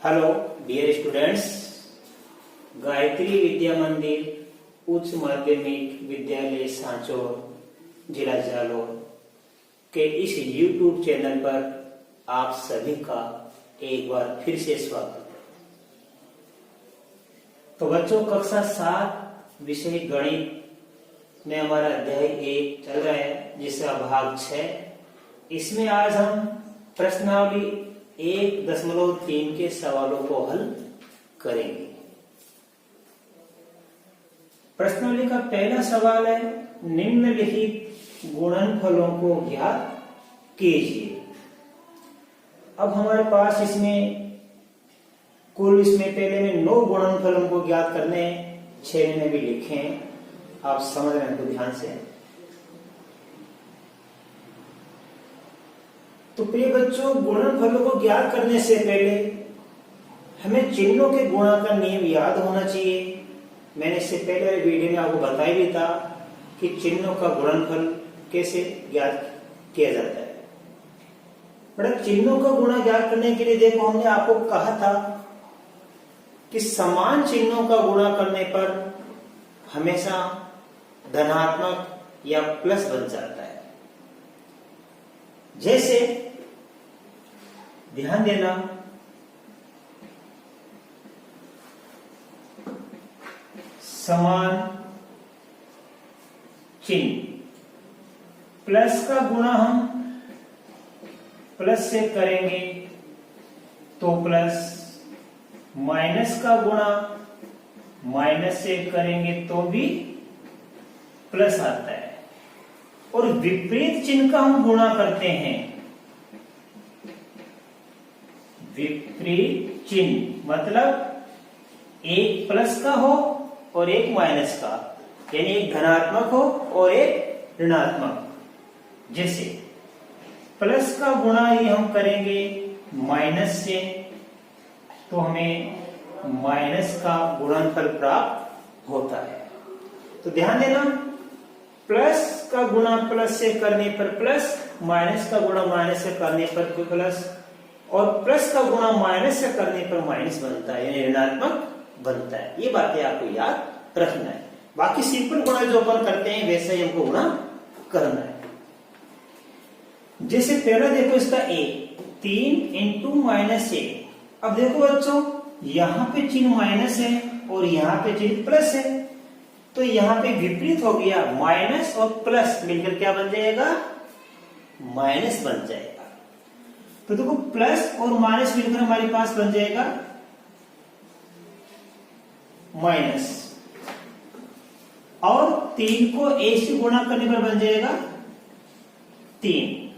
Hello dear students, Gayatri विद्या मंदिर उच्च माध्यमिक विद्यालय सांचौर जिला जालौर के इस YouTube चैनल पर आप सभी का एक बार फिर से स्वागत है। तो बच्चों, कक्षा 7 विषय गणित में हमारा अध्याय 1 चल रहा है, जिसका भाग 6। इसमें आज हम प्रश्नावली 1.3 के सवालों को हल करेंगे। प्रश्नावली का पहला सवाल है, निम्नलिखित गुणनफलों को ज्ञात कीजिए। अब हमारे पास इसमें पहले में 9 गुणनफलों को ज्ञात करने हैं, 6 में भी लिखे हैं, आप समझ रहे हैं तो ध्यान से। तो प्रिय बच्चों, गुणनफलों को ज्ञात करने से पहले हमें चिन्हों के गुणा का नियम याद होना चाहिए। मैंने इससे पहले वीडियो में आपको बताया भी था कि चिन्हों का गुणनफल कैसे ज्ञात किया जाता है। बड़ा चिन्हों का गुणा ज्ञात करने के लिए देखो, हमने आपको कहा था कि समान चिन्हों का गुणा करने पर हमेशा धनात्मक या प्लस बन जाता है। जैसे ध्यान देना, समान चिन्ह प्लस का गुणा हम प्लस से करेंगे तो प्लस, माइनस का गुणा माइनस से करेंगे तो भी प्लस आता है। और विपरीत चिन्ह का हम गुणा करते हैं, विपरीत चिन्ह मतलब एक प्लस का हो और एक माइनस का, यानी एक धनात्मक हो और एक ऋणात्मक। जैसे प्लस का गुणा ही हम करेंगे माइनस से तो हमें माइनस का गुणनफल प्राप्त होता है। तो ध्यान देना, प्लस का गुणा प्लस से करने पर प्लस, माइनस का गुणा माइनस से करने पर प्लस, और प्लस का गुणा माइनस से करने पर माइनस बनता है, यानी ऋणात्मक बनता है। ये बातें आपको याद रखना है। बाकी सिंपल गुणा जो अपन करते हैं वैसे ही हमको गुणा करना है। जैसे पहला देखो इसका a, 3 इंटू माइनस a। अब देखो बच्चों, यहां पे चिन्ह माइनस है और यहां पे चिन्ह प्लस है, तो यहां पे विपरीत हो गया, माइनस और प्लस मिलकर क्या बन जाएगा, माइनस बन जाएगा। तो देखो प्लस और माइनस मिलकर हमारे पास बन जाएगा माइनस, और 3 को a से गुणा करने पर बन जाएगा 3।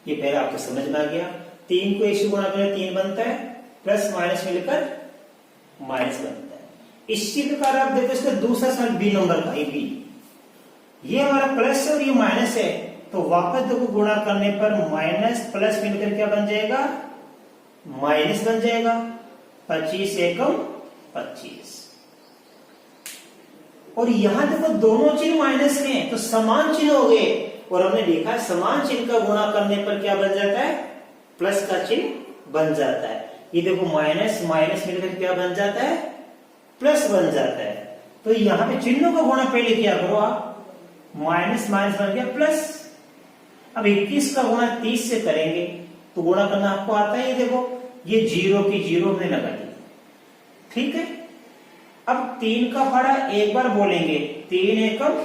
ये पहले आपको समझ में आ गया। 3 को a से गुणा करने 3 बनता है, प्लस माइनस मिलकर माइनस बनता है। इसी प्रकार आप देखो इसका दूसरा सवाल बी नंबर का, ये हमारा प्लस है और ये माइनस है, तो वापस देखो गुणा करने पर माइनस प्लस मिलकर क्या बन जाएगा, माइनस बन जाएगा। 25 एकम 25। और यहां देखो दोनों चिन्ह माइनस के हैं तो समान चिन्ह हो गए, और हमने देखा समान चिन्ह का गुणा करने पर क्या बन जाता है, प्लस का चिन्ह बन जाता है। ये देखो माइनस माइनस मिलकर क्या बन जाता है, प्लस बन जाता है। तो यहां पे चिन्हों का गुणा पहले क्या करो आप, माइनस माइनस बन गया प्लस। अब 21 का गुणा 30 से करेंगे तो गुणा करना आपको आता है। ये देखो, ये 0 की 0 हमने लगा दी, ठीक है। अब 3 का फाड़ा एक बार बोलेंगे, 3 एकम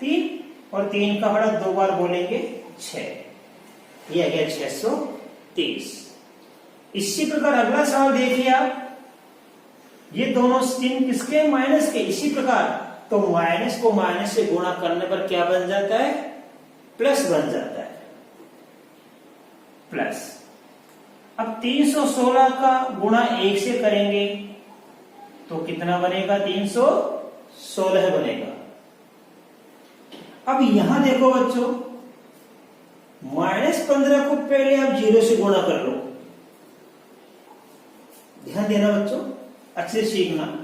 3, और 3 का फाड़ा 2 बार बोलेंगे 6। ये आ गया 630। इसी प्रकार अगला सवाल देखिए आप, ये दोनों चिन्ह किसके, माइनस के। इसी प्रकार तो माइनस को माइनस से गुणा करने पर क्या बन जाता है, प्लस बन जाता है, प्लस। अब 316 का गुणा 1 से करेंगे तो कितना बनेगा, 316 बनेगा। अब यहां देखो बच्चों, -15 को पहले आप 0 से गुणा कर लो। ध्यान देना बच्चों, अच्छे से सीखना।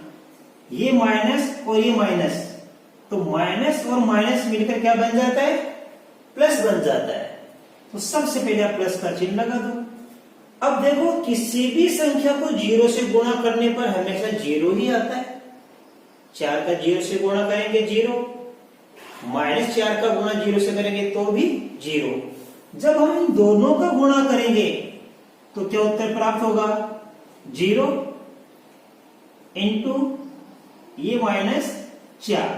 ये माइनस और ये माइनस, तो माइनस और माइनस मिलकर क्या बन जाता है, प्लस बन जाता है। तो सबसे पहले आप प्लस का चिन्ह लगा दो। अब देखो किसी भी संख्या को 0 से गुणा करने पर हमेशा 0 ही आता है। 4 का 0 से गुणा करेंगे 0, -4 का गुणा 0 से करेंगे तो भी 0। जब हम इन दोनों का गुणा करेंगे तो क्या उत्तर प्राप्त होगा? 0 इंटू ये -4।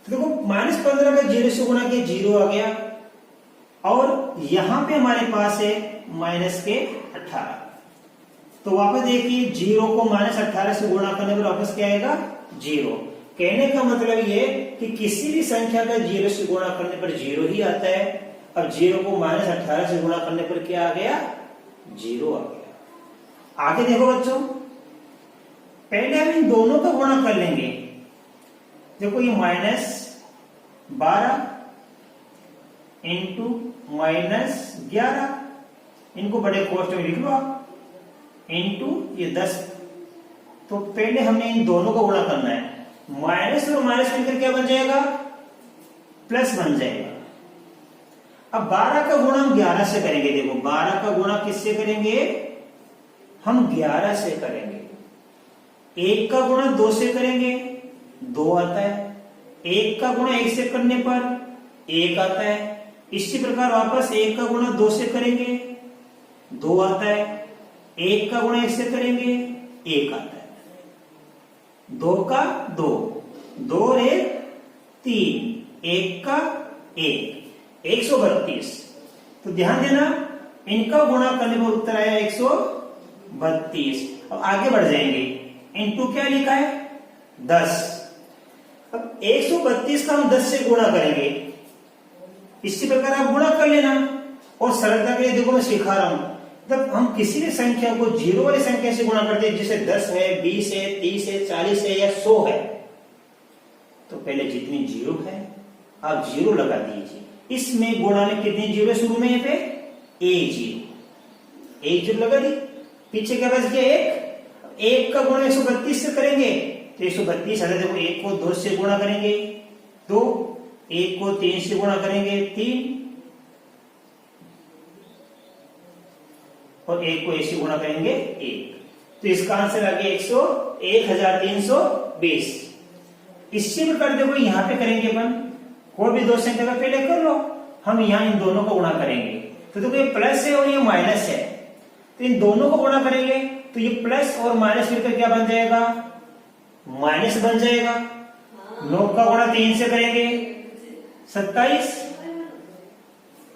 तो देखो -15 का 0 से गुणा किया 0 आ गया, और यहां पे हमारे पास है -18। तो वापस देखिए 0 को -18 से गुणा करने पर वापस क्या आएगा? 0। कहने का मतलब ये कि किसी भी संख्या का 0 से गुणा करने पर 0 ही आता है। अब 0 को -18 से गुणा करने पर क्या आ गया? 0 आ गया। आगे देखो बच्चों, पहले हम इन दोनों का गुणा कर लेंगे। देखो ये -12 इंटू -11, इनको बड़े कोष्ठक में लिख लो आप, इंटू ये 10। तो पहले हमने इन दोनों का गुणा करना है। माइनस और माइनस मिलकर क्या बन जाएगा? प्लस बन जाएगा। अब 12 का गुणा हम 11 से करेंगे। देखो 12 का गुणा किससे करेंगे? हम 11 से करेंगे। 1 का गुणा 2 से करेंगे, 2 आता है। 1 का गुणा 1 से करने पर 1 आता है। इसी प्रकार वापस 1 का गुणा 2 से करेंगे, 2 आता है। 1 का गुणा 1 से करेंगे, 1 आता है। 2 का 2, 2 और 1 3, 1 का 1, 132। तो ध्यान देना, इनका गुणा करने पर उत्तर आया 132। अब आगे बढ़ जाएंगे। इनटू क्या लिखा है? 10। अब 132 का हम 10 से गुणा करेंगे। इसी प्रकार आप गुणा कर लेना। और सरलता के लिए देखो मैं सिखा रहा हूं, जब हम किसी भी संख्या को 0 वाली संख्या से गुणा करते हैं, जैसे 10 है, 20 है, 30 है, 40 है या 100 है, तो पहले जितनी 0 है आप 0 लगा दीजिए। इसमें गुणा में कितनी 0 शुरू में? यहाँ पे एक 0 लगा दी। पीछे क्या बच गया? 1 का गुणा 132 से करेंगे तो 132 आता है। देखो 1 को 2 से गुणा करेंगे 2, 1 को 3 से गुणा करेंगे 3, और 1 को 1 से गुणा करेंगे 1। तो इसका आंसर आ गया 1320। इसी प्रकार देखो यहां पे करेंगे अपन, कोई भी दो संख्या का पहले कर लो, हम यहां इन दोनों को गुणा करेंगे। तो देखो ये प्लस है और ये माइनस है, तो इन दोनों को गुणा करेंगे तो ये प्लस और माइनस मिलकर क्या बन जाएगा? माइनस बन जाएगा। 9 का गुणा 3 से करेंगे 27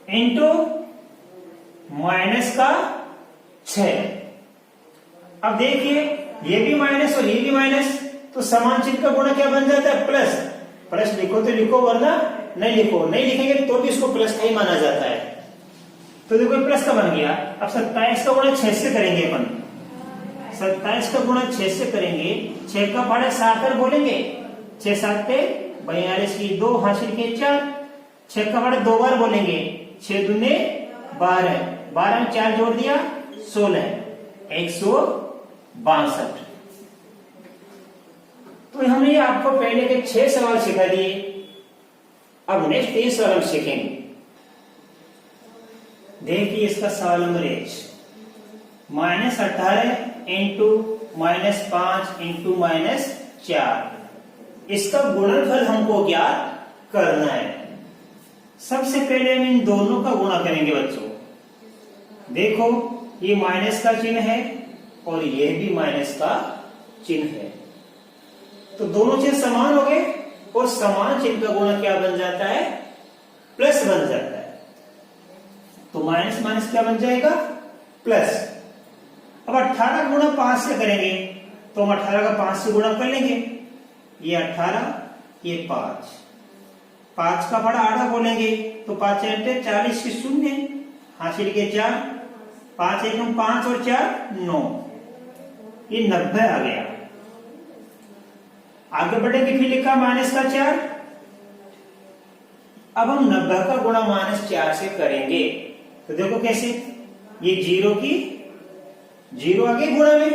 इंटू माइनस का 6। अब देखिए ये भी माइनस और ये भी माइनस, तो समान चिन्ह का गुणा क्या बन जाता है? प्लस। प्लस लिखो तो लिखो, वरना नहीं लिखो। नहीं लिखेंगे तो भी इसको प्लस का ही माना जाता है। तो देखो प्लस का बन गया। अब 27 का गुणा 6 से करेंगे अपन। 27 का गुणा 6 से करेंगे, 6 का पहाड़ा 7 बोलेंगे, 6 7 42 की 2 हासिल के 4, 6 का पहाड़ा 2 बार बोलेंगे, 6 दूने 12, 12 में 4 जोड़ दिया 16, 162। तो हमने आपको पहले के 6 सवाल सिखा दिए। अब नेक्स्ट 3 सवाल हम सीखेंगे। देखिए इसका सवाल नंबर 1, -18 इंटू -5 इंटू -4, इसका गुणनफल हमको ज्ञात करना है। सबसे पहले हम इन दोनों का गुणा करेंगे बच्चों। देखो ये माइनस का चिन्ह है और ये भी माइनस का चिन्ह है, तो दोनों चिन्ह समान हो गए और समान चिन्ह का गुणा क्या बन जाता है? प्लस बन जाता है। तो माइनस माइनस क्या बन जाएगा? प्लस। अब 18 गुणा 5 से करेंगे तो हम 18 का 5 से गुणा कर लेंगे। ये 18, ये 5, 5 का बड़ा आधा बोलेंगे तो 5 × 40 की 0 हासिल के 4, 5 × 5 और 4 9, ये 90 आ गया। आगे बढ़ेंगे, फिर लिखा माइनस का 4। अब हम 90 का गुणा -4 से करेंगे तो देखो कैसे, ये 0 की 0 आ गई गुणा में।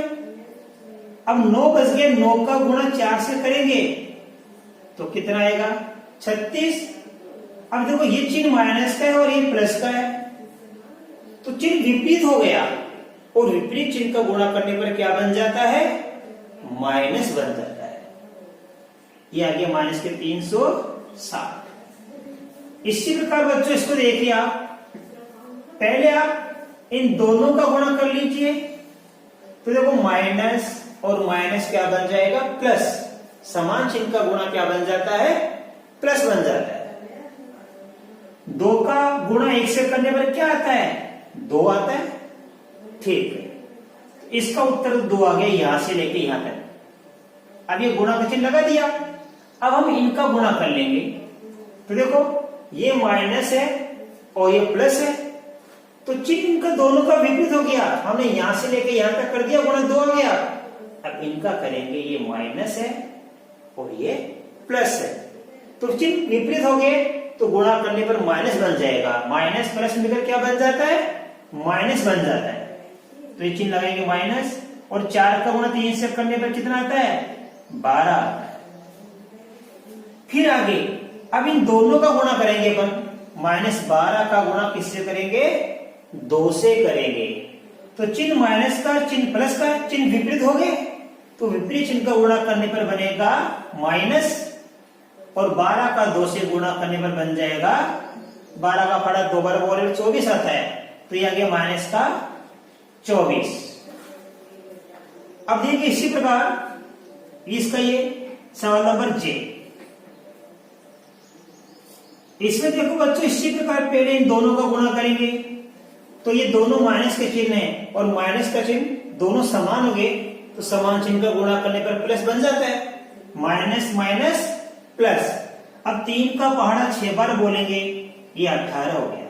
अब 9 बच गए, 9 का गुणा 4 से करेंगे तो कितना आएगा? 36। अब देखो ये चिन्ह माइनस का है और ये प्लस का है, तो चिन्ह विपरीत हो गया और विपरीत चिन्ह का गुणा करने पर क्या बन जाता है? माइनस बन जाता है। ये आ गया माइनस के 360। इसी प्रकार बच्चों इसको देखिए आप, पहले आप इन दोनों का गुणा कर लीजिए, तो देखो माइनस और माइनस क्या बन जाएगा? प्लस। समान चिन्ह का गुणा क्या बन जाता है? प्लस बन जाता है। 2 का गुणा 1 से करने पर क्या आता है? 2 आता है। ठीक है, इसका उत्तर 2 आ गया यहां से लेके यहां तक। अब ये गुणा का चिन्ह लगा दिया, अब हम इनका गुणा कर लेंगे। तो देखो ये माइनस है और ये प्लस है, तो चिन्ह इनका दोनों का विपरीत हो गया। हमने यहां से लेके यहां तक कर दिया, गुणा 2 आ गया। अब इनका करेंगे, ये माइनस है और ये प्लस है, तो चिन्ह विपरीत हो गए, तो गुणा करने पर माइनस बन जाएगा। माइनस प्लस मिलकर क्या बन जाता है? माइनस बन जाता है। तो ये चिन्ह लगाएंगे माइनस, और 4 का गुणा 3 से करने पर कितना आता है? 12 आता है। फिर आगे अब इन दोनों का गुणा करेंगे अपन। -12 का गुणा किससे करेंगे? 2 से करेंगे। तो चिन्ह माइनस का, चिन्ह प्लस का, चिन्ह विपरीत हो गए, तो विपरीत चिन्ह का गुणा करने पर बनेगा माइनस, और 12 का 2 से गुणा करने पर बन जाएगा, 12 का पड़ा 2 बार बोले 24 आता है, तो ये आ गया माइनस का 24। अब देखिए इसी प्रकार इसका ये सवाल नंबर जे। इसमें देखो बच्चों इसी प्रकार पहले इन दोनों का गुणा करेंगे, तो ये दोनों माइनस के चिन्ह है और माइनस का चिन्ह दोनों समान हो गए, तो समान चिन्ह का गुणा करने पर प्लस बन जाता है। Minus minus plus. अब 3 का पहाड़ा 6 बार बोलेंगे, ये 18 हो गया।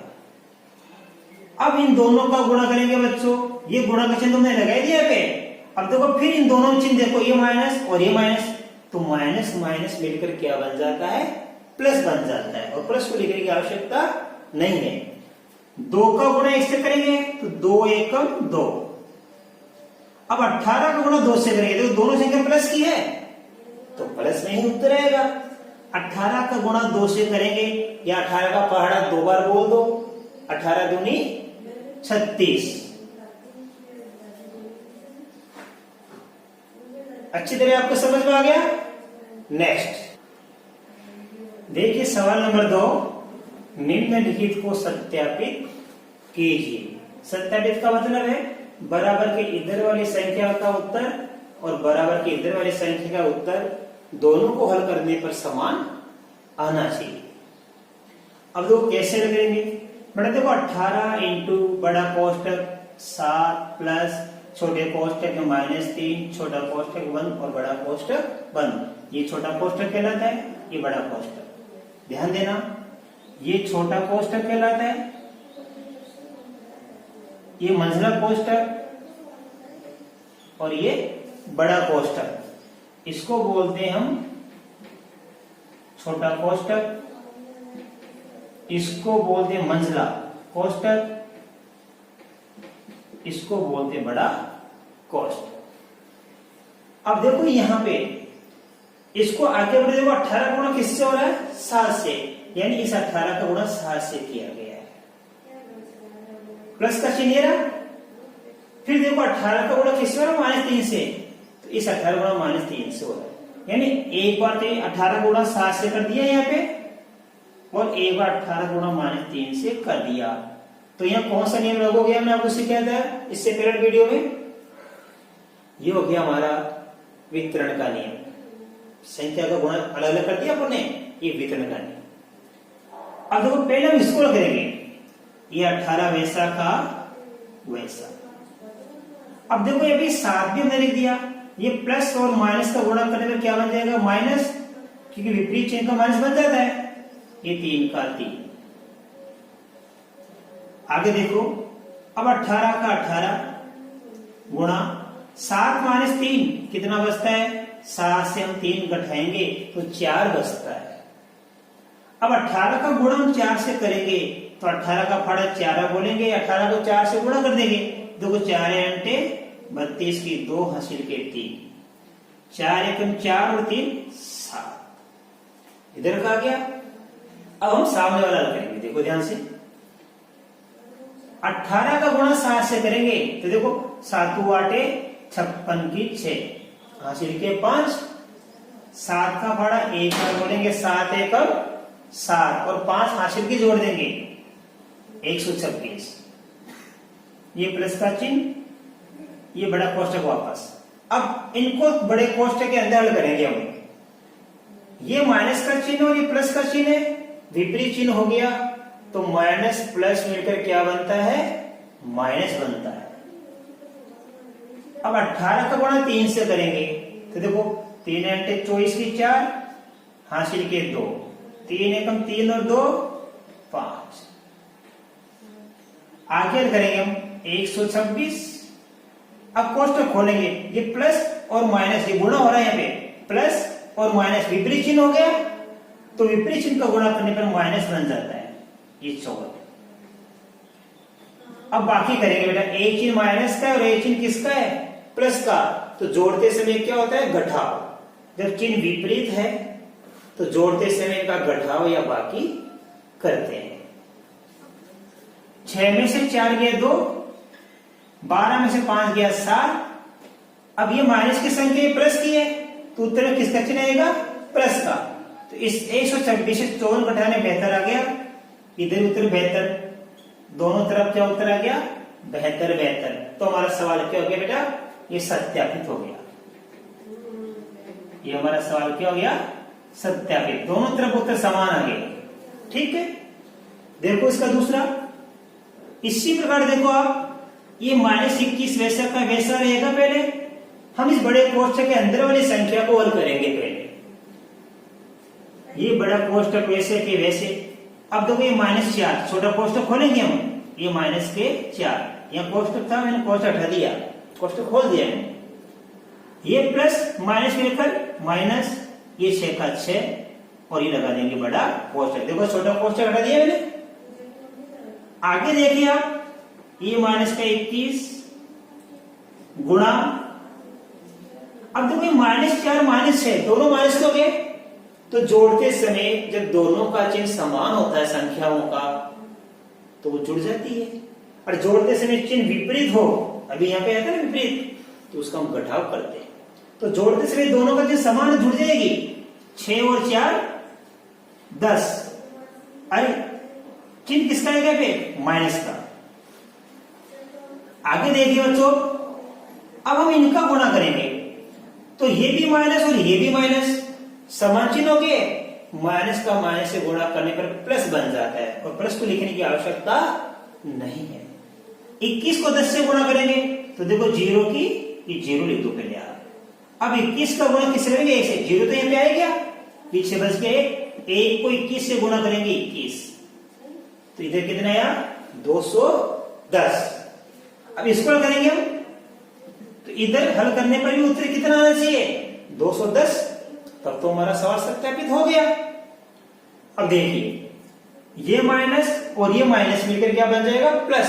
अब इन दोनों का गुणा करेंगे बच्चों, ये गुणा का चिन्ह तुमने लगा दिया पे। अब देखो फिर इन दोनों चिन्ह देखो, ये माइनस और ये माइनस, तो माइनस माइनस मिलकर क्या बन जाता है? प्लस बन जाता है, और प्लस को लिखने की आवश्यकता नहीं है। 2 का गुणा 1 से करेंगे तो 2 एकम 2। अब 18 का गुणा 2 से करेंगे, तो दोनों संख्या प्लस की है, तो प्लस में ही उत्तर आएगा। 18 का गुणा 2 से करेंगे, या 18 का पहाड़ा 2 बार बोल दो, 18 दूनी 36। अच्छी तरह आपको समझ में आ गया। नेक्स्ट देखिए सवाल नंबर 2, निम्नलिखित को सत्यापित कीजिए। सत्यापित का मतलब है बराबर के इधर वाली संख्या का उत्तर और बराबर के इधर वाली संख्या का उत्तर दोनों को हल करने पर समान आना चाहिए। अब देखो कैसे लगेंगे। बड़ा देखो 18 इंटू बड़ा कोष्टक 7 प्लस छोटे कोष्टक में -3, छोटा कोष्टक 1 और बड़ा कोष्टक 1। ये छोटा कोष्टक कहलाता है, ये बड़ा कोष्टक। ध्यान देना, ये छोटा कोष्टक कहलाता है, ये मंझला कोष्टक और ये बड़ा कोष्टक। इसको बोलते हैं हम छोटा कोष्टक, इसको बोलते हैं मंझला कोष्टक, इसको बोलते हैं बड़ा कोष्टक। अब देखो यहां पे इसको आगे बढ़े, देखो 18 गुणा किससे हो रहा है? 7 से, यानी इस 18 का गुणा 7 से किया गया है। प्लस का चिन्ह ये रहा। फिर देखो 18 का गुणा किससे हो रहा है? -3 से, तो इस 18 गुणा -3 से हो रहा है, यानी एक बार 18 गुणा 7 से कर दिया यहाँ पे, और एक बार 18 गुणा -3 से कर दिया। तो यहाँ कौन सा नियम लागू हो गया? हमने आपको सिखाया था इससे पहले वीडियो में, ये हो गया हमारा वितरण का नियम। संख्या का गुणा अलग अलग कर दिया अपन ने, ये वितरण का नियम। अब देखो पहले हम इसको रख देंगे, ये 18 वैसा का वैसा। अब देखो ये भी 7 भी हमने लिख दिया, ये प्लस और माइनस का गुणा करने पर क्या बन जाएगा? माइनस, क्योंकि विपरीत चिन्ह का माइनस बन जाता है। ये 3 का 3। आगे देखो, अब 18 का 18 गुणा 7 - 3 कितना बचता है? 7 से हम 3 घटाएंगे तो 4 बचता है। अब 18 का गुणा हम 4 से करेंगे, तो 18 का फाड़ा 4 बोलेंगे, 18 को 4 से गुणा कर देंगे। देखो 4 अंटे 32 की 2 हासिल के 3, 4 एकम 4 और 3 7, इधर का गया। अब हम सामने वाला हल करेंगे, देखो ध्यान से। 18 का गुणा 7 से करेंगे तो देखो 7 8 56 की 6 हासिल के 5, 7 का भाड़ा 1 बार बोलेंगे 7 एकम 7 और 5 हासिल की जोड़ देंगे 126। ये प्लस का चिन्ह, ये बड़ा कोष्टक वापस। अब इनको बड़े कोष्टक के अंदर हल करेंगे हम। ये माइनस का चिन्ह और ये प्लस का चिन्ह है, विपरीत चिन्ह हो गया तो माइनस प्लस मिलकर क्या बनता है, माइनस बनता है। अब 18 का गुणा 3 से करेंगे तो देखो 3 × 24 की 4 हासिल के 2, 3 एकम 3 और 2 5। आगे करेंगे हम 126। अब कोष्टक खोलेंगे, ये प्लस और माइनस ये गुणा हो रहा है, यहाँ पे प्लस और माइनस विपरीत चिन्ह हो गया तो विपरीत चिन्ह का गुणा करने पर माइनस बन जाता है, ये 14। अब बाकी करेंगे बेटा, एक चिन्ह माइनस का है और एक चिन्ह किसका है, प्लस का। तो जोड़ते समय क्या होता है, घटाव। जब चिन्ह विपरीत है तो जोड़ते समय का घटाव या बाकी करते हैं। 6 में से 4 गया 2, 12 में से 5 गया 7। अब ये माइनस की संख्या प्लस की है तो उत्तर में किसका चिन्ह आएगा, प्लस का। तो इस 126 से 54 घटाने बेहतर आ गया, इधर उत्तर बेहतर, दोनों तरफ क्या उत्तर आ गया, बेहतर बेहतर। तो हमारा सवाल क्या हो गया बेटा, ये सत्यापित हो गया। ये हमारा सवाल क्या हो गया, सत्यापित। दोनों तरफ उत्तर समान आ गए, ठीक है। देखो इसका दूसरा, इसी प्रकार देखो आप, ये -21 वैसा का वैसा रहेगा। पहले हम इस बड़े कोष्टक के अंदर वाली संख्या को हल करेंगे। पहले ये बड़ा कोष्टक वैसे के वैसे। अब देखो ये -4, छोटा कोष्टक खोलेंगे हम, ये माइनस के 4, यहाँ कोष्टक था, मैंने कोष्टक हटा दिया, कोष्टक खोल दिया मैंने। ये प्लस माइनस मिलकर माइनस, ये 6 का 6 और ये लगा देंगे बड़ा कोष्टक। देखो छोटा कोष्टक हटा दिया मैंने। आगे देखिए आप, ये माइनस का 21 गुणा, अब देखो -4 -6 दोनों माइनस हो गए तो जोड़ते समय जब दोनों का चिन्ह समान होता है संख्याओं का तो वो जुड़ जाती है। और जोड़ते समय चिन्ह विपरीत हो, अभी यहाँ पे आता है ना विपरीत, तो उसका हम घटाव करते हैं। तो जोड़ते समय दोनों का चिन्ह समान जुड़ जाएगी। 6 और 4 10। अरे चिन्ह किसका आएगा पे, माइनस का। आगे देखिए बच्चों, अब हम इनका गुणा करेंगे तो ये भी माइनस और ये भी माइनस, समान चिन्ह हो गए। माइनस का माइनस से गुणा करने पर प्लस बन जाता है और प्लस को लिखने की आवश्यकता नहीं है। 21 को 10 से गुणा करेंगे तो देखो 0 की, ये 0 लिख दो पहले आप। अब 21 का गुणा किससे करेंगे, 1 से। 0 तो यहाँ पे आएगा, पीछे बच गया 1 को 21 से गुणा करेंगे 21, तो इधर कितना आया 210। अब इसको हल करेंगे हम तो इधर हल करने पर भी उत्तर कितना आना चाहिए, 210। तब तो हमारा सवाल सत्यापित हो गया। अब देखिए, ये माइनस और ये माइनस मिलकर क्या बन जाएगा, प्लस।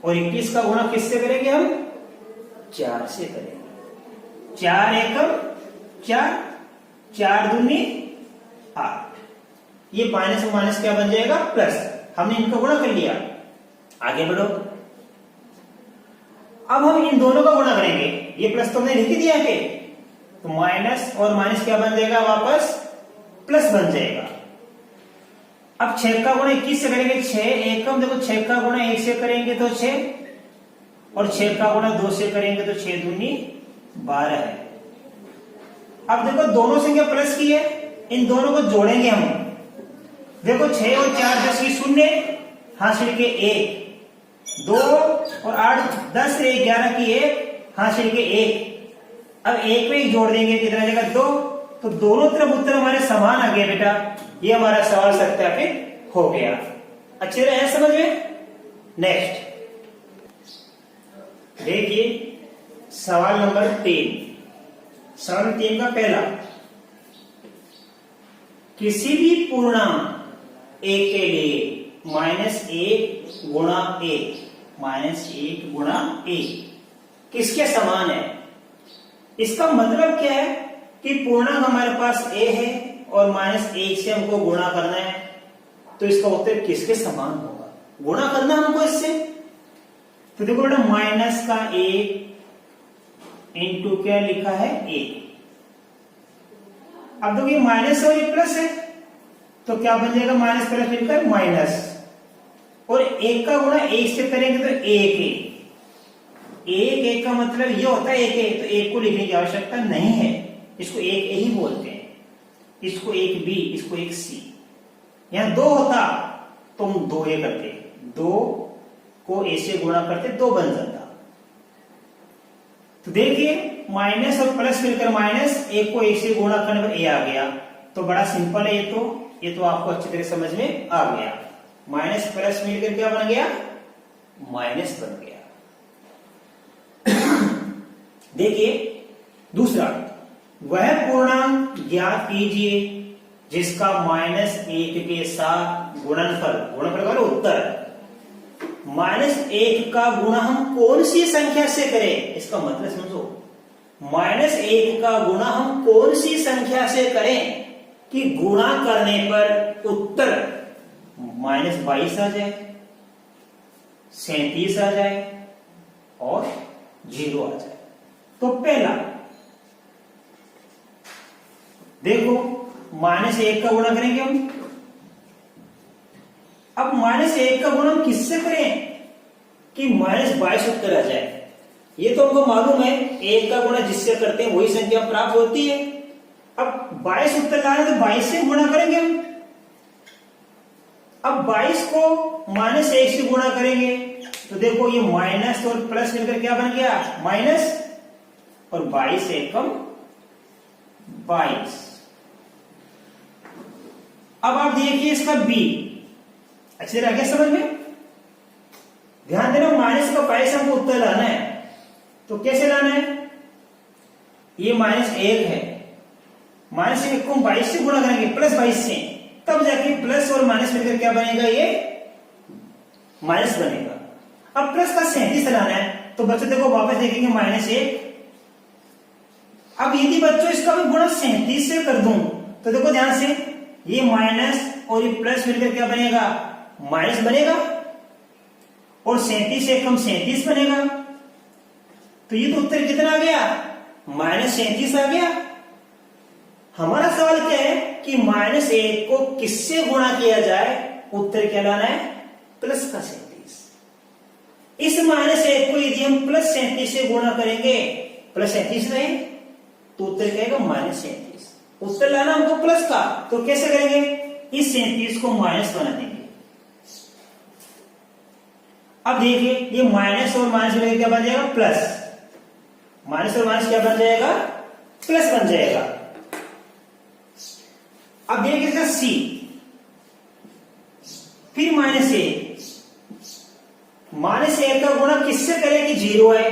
और 21 का गुणा किससे करेंगे हम, 4 से करेंगे। 4 एकम 4, 4 दूनी 8। ये माइनस और माइनस क्या बन जाएगा, प्लस। हमने इनका गुणा कर लिया। आगे बढ़ो, अब हम इन दोनों का गुणा करेंगे। ये प्लस तो हमने लिख दिया पे, तो माइनस और माइनस क्या बन जाएगा, वापस प्लस बन जाएगा। अब 6 का गुणा 21 से करेंगे, 6 एकम, देखो 6 का गुणा 1 से करेंगे तो 6, और 6 का गुणा 2 से करेंगे तो 6 दूनी 12 है। अब देखो दोनों संख्या प्लस की है, इन दोनों को जोड़ेंगे हम। देखो 6 और 4 10 की 0 हासिल के 1, 2 और 8 10 से 11 की 1 हासिल के 1। अब 1 में जोड़ देंगे, कितना जगह 2, तो दोनों तरफ उत्तर हमारे समान आ गए बेटा। ये हमारा सवाल सत्यापित हो गया। अच्छे रहे समझ में। नेक्स्ट देखिए सवाल नंबर 3। सवाल 3 का पहला, किसी भी पूर्णांक a के लिए -1 गुणा 1, -1 गुणा 1 किसके समान है। इसका मतलब क्या है कि पूर्णांक हमारे पास a है और -1 से हमको गुणा करना है, तो इसका उत्तर किसके समान होगा? गुणा करना हमको इससे। तो देखो बेटा माइनस का 1 इंटू क्या लिखा है 1। अब देखो ये माइनस और ये प्लस है तो क्या बन जाएगा? माइनस प्लस मिलकर माइनस, और 1 का गुणा 1 से करेंगे तो 1 1 का मतलब ये होता है 1 तो 1 को लिखने की आवश्यकता नहीं है, इसको 1 ही बोलते हैं, इसको 1 बी, इसको 1 सी। यहां 2 होता तो हम 2 ए करते, 2 को ए से गुणा करते 2 बन जाता। तो देखिए माइनस और प्लस मिलकर माइनस, 1 को 1 से गुणा करने पर ए आ गया। तो बड़ा सिंपल है ये तो आपको अच्छी तरह समझ में आ गया। माइनस प्लस मिलकर क्या बन गया? माइनस बन गया। देखिए दूसरा, वह पूर्णांक ज्ञात कीजिए जिसका -1 के साथ गुणनफल वाला उत्तर -1 का गुणा हम कौन सी संख्या से करें? इसका मतलब समझो, -1 का गुणा हम कौन सी संख्या से करें कि गुणा करने पर उत्तर -22 आ जाए, 37 आ जाए और 0 आ जाए। तो पहला देखो -1 का गुणा करेंगे हम। अब -1 का गुणा हम किससे करें कि -22 उत्तर आ जाए? ये तो हमको मालूम है 1 का गुणा जिससे करते हैं वही संख्या प्राप्त होती है। अब 22 उत्तर लाना तो 22 से गुणा करेंगे हम। अब 22 को -1 से गुणा करेंगे तो देखो ये माइनस और प्लस मिलकर क्या बन गया? माइनस, और 22 एकम 22। अब आप देखिए इसका बी, अच्छे से आ गया समझ में? ध्यान देना माइनस का 22 हमको उत्तर लाना है, तो कैसे लाना है? ये -1 है, -1 को 22 से गुणा करेंगे +22 से, तब जाके प्लस और माइनस मिलकर क्या बनेगा? ये माइनस बनेगा। अब प्लस का 37 लाना है तो बच्चों देखो वापस देखेंगे -1। अब यदि बच्चों इसका भी गुणा 37 से कर दूं तो देखो ध्यान से, ये माइनस और ये प्लस मिलकर क्या बनेगा? माइनस बनेगा, और 37 से कम 37 बनेगा। तो ये तो उत्तर कितना आ गया? -37 आ गया। हमारा सवाल क्या है कि -1 को किससे गुणा किया जाए? उत्तर क्या लाना है? प्लस का 37। इस -1 को यदि हम +37 से गुणा करेंगे, +37 रहे तो उत्तर क्या आएगा? -37। उत्तर लाना हमको प्लस का, तो कैसे करेंगे? इस 37 को माइनस बना देंगे। अब देखिए ये माइनस और माइनस मिलकर क्या बन जाएगा? प्लस। माइनस और माइनस क्या बन जाएगा? प्लस बन जाएगा। अब देखिए इसका सी, फिर -1 -1 का गुणा किससे करें कि 0 आए?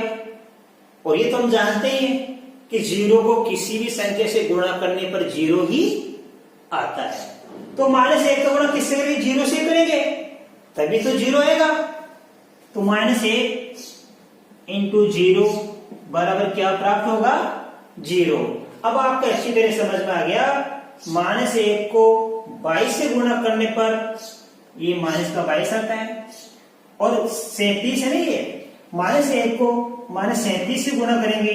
और ये तो हम जानते ही हैं कि 0 को किसी भी संख्या से गुणा करने पर 0 ही आता है। तो -1 का गुणा किससे करेंगे? 0 से करेंगे, तभी तो 0 आएगा। तो -1 इंटू 0 बराबर क्या प्राप्त होगा? 0। अब आपको अच्छी तरह समझ में आ गया, -1 को 22 से गुणा करने पर ये -22 आता है, और 37 है नहीं, ये -1 को -37 से गुणा करेंगे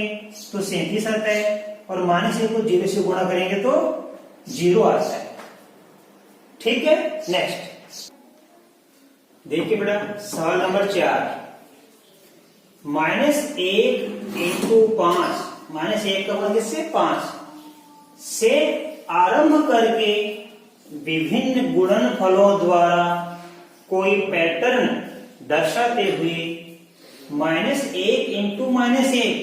तो 37 आता है, और -1 को 0 से गुणा करेंगे तो 0 आता है। ठीक है, नेक्स्ट देखिए बेटा सवाल नंबर 4। -1 इंटू 5, -1 का गुणा किससे? 5 से आरंभ करके विभिन्न गुणनफलों द्वारा कोई पैटर्न दर्शाते हुए -1 इंटू -1,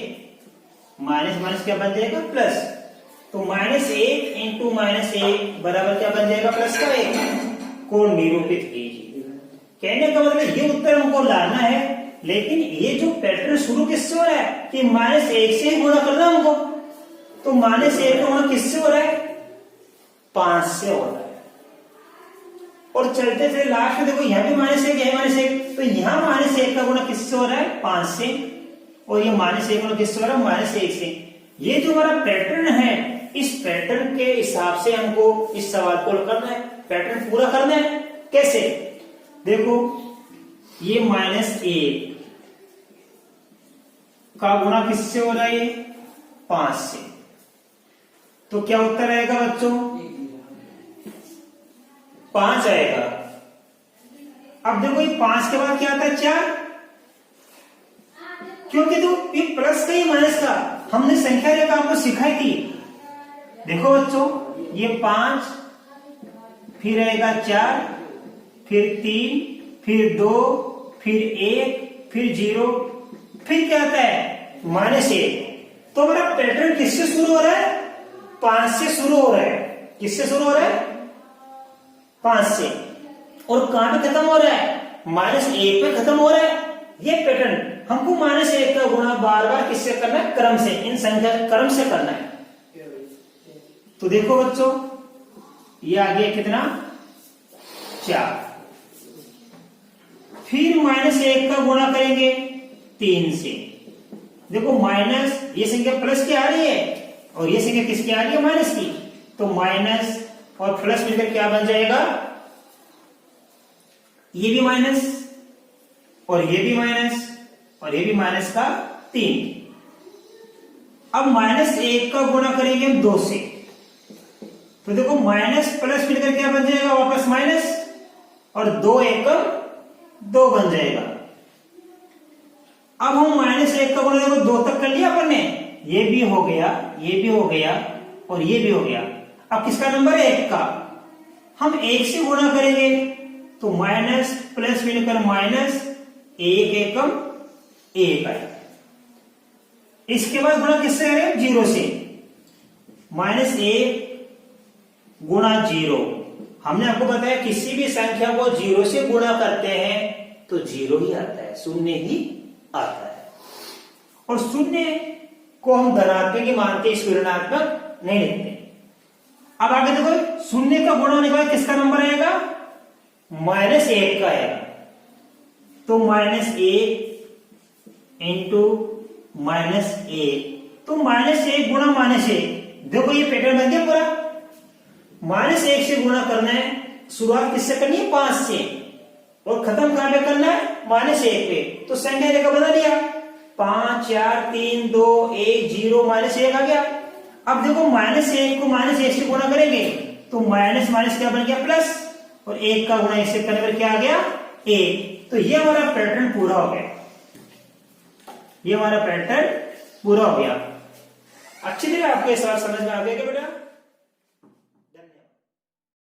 माइनस क्या बन जाएगा? प्लस। तो -1 इंटू -1 बराबर क्या बन जाएगा? प्लस का 1 को निरूपित कीजिए। कहने का मतलब ये उत्तर हमको लाना है, लेकिन ये जो पैटर्न शुरू किससे हो रहा है कि -1 से ही गुणा करना हमको। तो -1 का गुणा किससे हो रहा है? 5 से हो रहा है। और चलते चलते लास्ट में देखो यहाँ भी -1, यहाँ -1, तो यहाँ -1 का गुणा किससे हो रहा है? 5 से, और ये -1 गुणा किससे हो रहा है? -1 से। ये जो हमारा पैटर्न है, इस पैटर्न के हिसाब से हमको इस सवाल को करना है, पैटर्न पूरा करना है। कैसे? देखो ये -1 का गुणा किससे हो रहा है? 5 से। तो क्या उत्तर आएगा बच्चों? 5 आएगा। अब देखो ये 5 के बाद क्या आता है? 4, क्योंकि तो ये प्लस का ही माइनस का हमने संख्या रेखा आपको सिखाई थी। देखो बच्चों ये 5, फिर आएगा 4, फिर 3, फिर 2, फिर 1, फिर 0, फिर क्या आता है? -1। तो हमारा पैटर्न किससे शुरू हो रहा है? 5 से शुरू हो रहा है। किससे शुरू हो रहा है? 5 से। और कहां पे खत्म हो रहा है? -1 पे खत्म हो रहा है। ये पैटर्न हमको -1 का गुणा बार बार किससे करना है? क्रम से, इन संख्या क्रम से करना है। तो देखो बच्चों ये आ गया कितना? 4। फिर -1 का गुणा करेंगे 3 से। देखो माइनस, ये संख्या प्लस की आ रही है और ये संख्या किसकी आ रही है? माइनस की। तो माइनस और प्लस मिलकर क्या बन जाएगा? ये भी माइनस और ये भी माइनस और ये भी माइनस का 3। अब -1 का गुणा करेंगे हम 2 से। तो देखो माइनस प्लस मिलकर क्या बन जाएगा? वापस माइनस, और 2 एकम 2 बन जाएगा। अब हम -1 का गुणा देखो 2 तक कर लिया अपन ने, ये भी हो गया, ये भी हो गया और ये भी हो गया। अब किसका नंबर है? 1 का। हम 1 से गुणा करेंगे तो माइनस प्लस मिलकर माइनस, 1 एकम 1 आएगा। इसके बाद गुणा किससे करें? 0 से। -1 गुणा 0। हमने आपको बताया किसी भी संख्या को 0 से गुणा करते हैं तो 0 ही आता है, 0 ही आता है। और 0 को हम धनात्मक ही मानते, इस ऋणात्मक नहीं लिखते। अब आगे देखो 0 का गुणा होने के बाद किसका नंबर आएगा? -1 का आएगा। तो -1 इंटू -1, तो -1 गुणा -1। देखो ये पैटर्न बन गया पूरा। -1 से गुणा करना है, शुरुआत किससे करनी है? 5 से, और खत्म कहां पे करना है? -1 पे। तो संख्या रेखा बना लिया, 5, 4, 3, 2, 1, 0, -1 आ गया। अब देखो -1 को -1 से गुणा करेंगे तो माइनस माइनस क्या बन गया? प्लस, और 1 का गुणा इससे करने पर क्या आ गया? 1। तो ये हमारा पैटर्न पूरा हो गया। ये हमारा पैटर्न पूरा हो गया। अच्छी तरह आपको ये सवाल समझ में आ गया क्या बेटा?